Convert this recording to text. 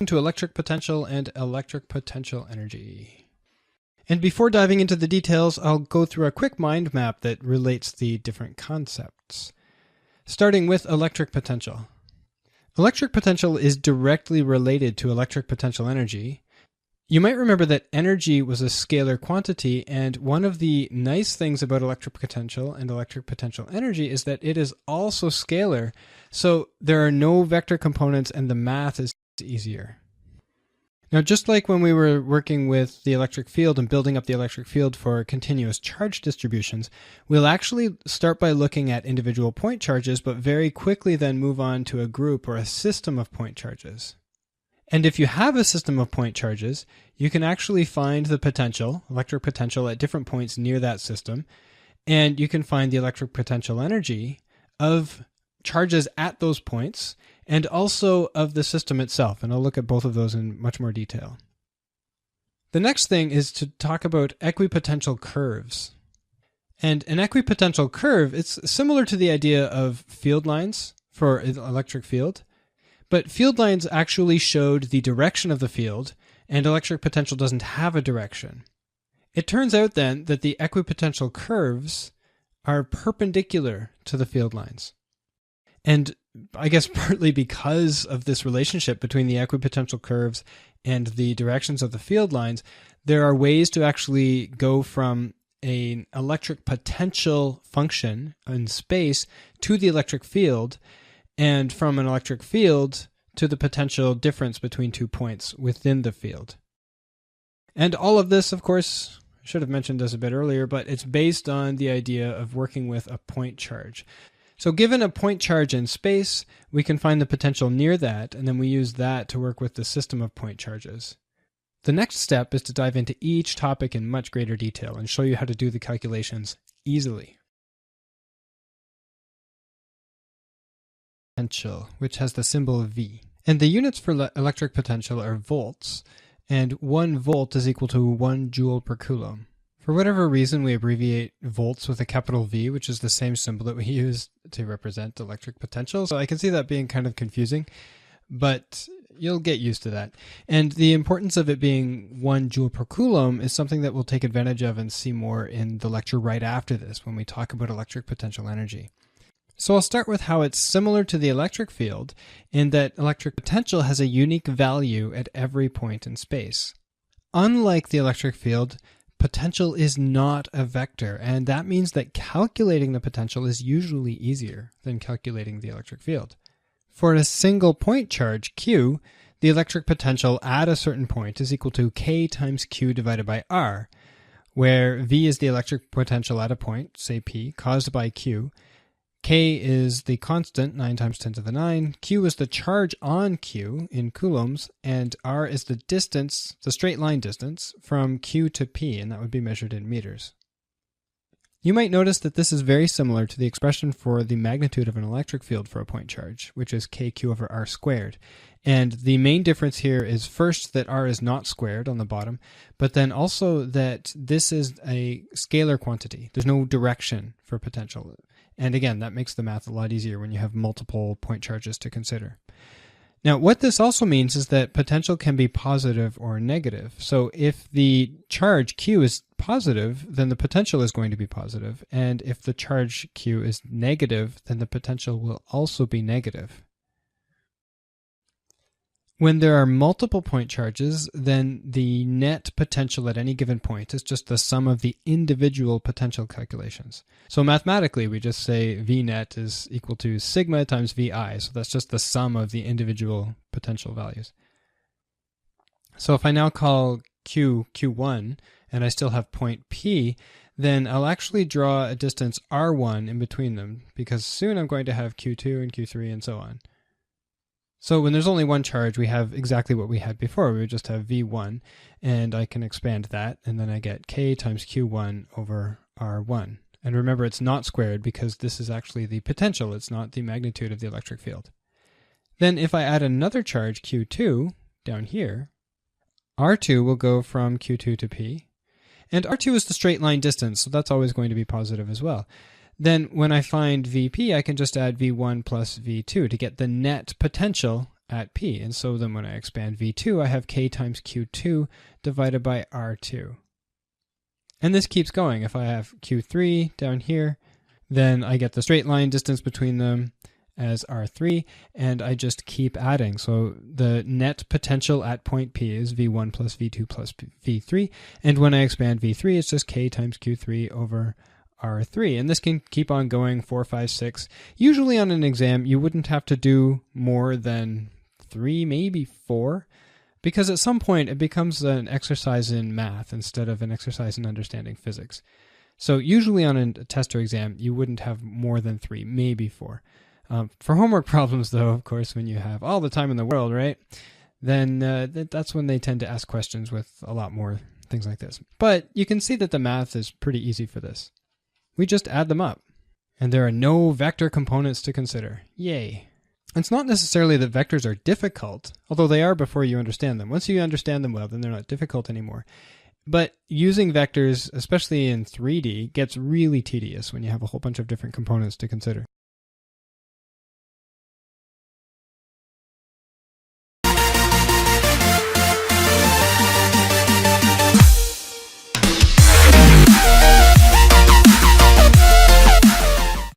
Introduction to Electric Potential and Electric Potential Energy. And before diving into the details, I'll go through a quick mind map that relates the different concepts. Starting with electric potential. Electric potential is directly related to electric potential energy. You might remember that energy was a scalar quantity, and one of the nice things about electric potential and electric potential energy is that it is also scalar, so there are no vector components and the math is easier. Now, just like when we were working with the electric field and building up the electric field for continuous charge distributions, we'll actually start by looking at individual point charges, but very quickly then move on to a group or a system of point charges. And if you have a system of point charges, you can actually find the potential, electric potential, at different points near that system, and you can find the electric potential energy of charges at those points, and also of the system itself, and I'll look at both of those in much more detail. The next thing is to talk about equipotential curves. And an equipotential curve, it's similar to the idea of field lines for an electric field, but field lines actually showed the direction of the field, and electric potential doesn't have a direction. It turns out then that the equipotential curves are perpendicular to the field lines. And I guess partly because of this relationship between the equipotential curves and the directions of the field lines, there are ways to actually go from an electric potential function in space to the electric field, and from an electric field to the potential difference between 2 points within the field. And all of this, of course, I should have mentioned this a bit earlier, but it's based on the idea of working with a point charge. So given a point charge in space, we can find the potential near that, and then we use that to work with the system of point charges. The next step is to dive into each topic in much greater detail and show you how to do the calculations easily. Potential, which has the symbol V. And the units for electric potential are volts, and 1 volt is equal to 1 joule per coulomb. For whatever reason, we abbreviate volts with a capital V, which is the same symbol that we use to represent electric potential. So I can see that being kind of confusing, but you'll get used to that. And the importance of it being 1 joule per coulomb is something that we'll take advantage of and see more in the lecture right after this when we talk about electric potential energy. So I'll start with how it's similar to the electric field in that electric potential has a unique value at every point in space. Unlike the electric field, potential is not a vector, and that means that calculating the potential is usually easier than calculating the electric field. For a single point charge, Q, the electric potential at a certain point is equal to K times Q divided by R, where V is the electric potential at a point, say P, caused by Q. K is the constant, 9 times 10 to the 9. Q is the charge on Q in coulombs, and R is the distance, the straight line distance, from Q to P, and that would be measured in meters. You might notice that this is very similar to the expression for the magnitude of an electric field for a point charge, which is KQ over R squared. And the main difference here is first that R is not squared on the bottom, but then also that this is a scalar quantity. There's no direction for potential. And again, that makes the math a lot easier when you have multiple point charges to consider. Now, what this also means is that potential can be positive or negative. So if the charge Q is positive, then the potential is going to be positive. And if the charge Q is negative, then the potential will also be negative. When there are multiple point charges, then the net potential at any given point is just the sum of the individual potential calculations. So mathematically, we just say V net is equal to sigma times Vi. So that's just the sum of the individual potential values. So if I now call Q Q1 and I still have point P, then I'll actually draw a distance R1 in between them, because soon I'm going to have Q2 and Q3 and so on. So when there's only one charge, we have exactly what we had before. We would just have V1, and I can expand that, and then I get K times Q1 over R1. And remember, it's not squared because this is actually the potential. It's not the magnitude of the electric field. Then if I add another charge, Q2, down here, R2 will go from Q2 to P. And R2 is the straight line distance, so that's always going to be positive as well. Then when I find Vp, I can just add V1 plus V2 to get the net potential at P. And so then when I expand V2, I have K times Q2 divided by R2. And this keeps going. If I have Q3 down here, then I get the straight line distance between them as R3, and I just keep adding. So the net potential at point P is V1 plus V2 plus V3, and when I expand V3, it's just K times Q3 over R3, and this can keep on going 4, 5, 6. Usually on an exam, you wouldn't have to do more than 3, maybe 4, because at some point it becomes an exercise in math instead of an exercise in understanding physics. So usually on a test or exam, you wouldn't have more than 3, maybe 4. For homework problems, though, of course, when you have all the time in the world, right, then that's when they tend to ask questions with a lot more things like this. But you can see that the math is pretty easy for this. We just add them up. And there are no vector components to consider. Yay. It's not necessarily that vectors are difficult, although they are before you understand them. Once you understand them well, then they're not difficult anymore. But using vectors, especially in 3D, gets really tedious when you have a whole bunch of different components to consider.